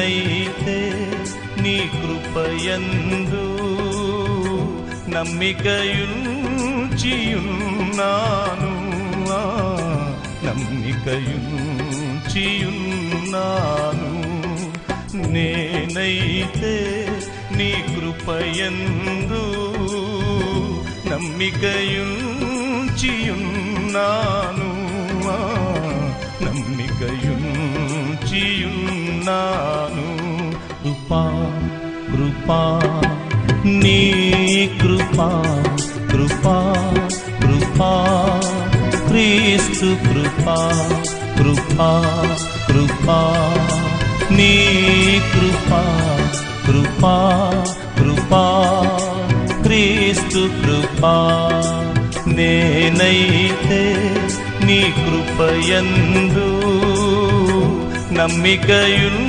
నేనైతే నీ కృపయందు నమ్మికయుంచియున్నాను, నమ్మికయుంచియున్నాను. నేనైతే నీ కృపయందు నమ్మికయుంచియున్నాను, నమ్మికయుంచియున్నాను. కృపా కృపా నీ కృపా కృపా కృపా క్రీస్తు కృపా కృపా కృపా నీ కృపా కృపా కృపా క్రీస్తు కృపా. నేనైతే నీ కృపయందు నమ్మికయున్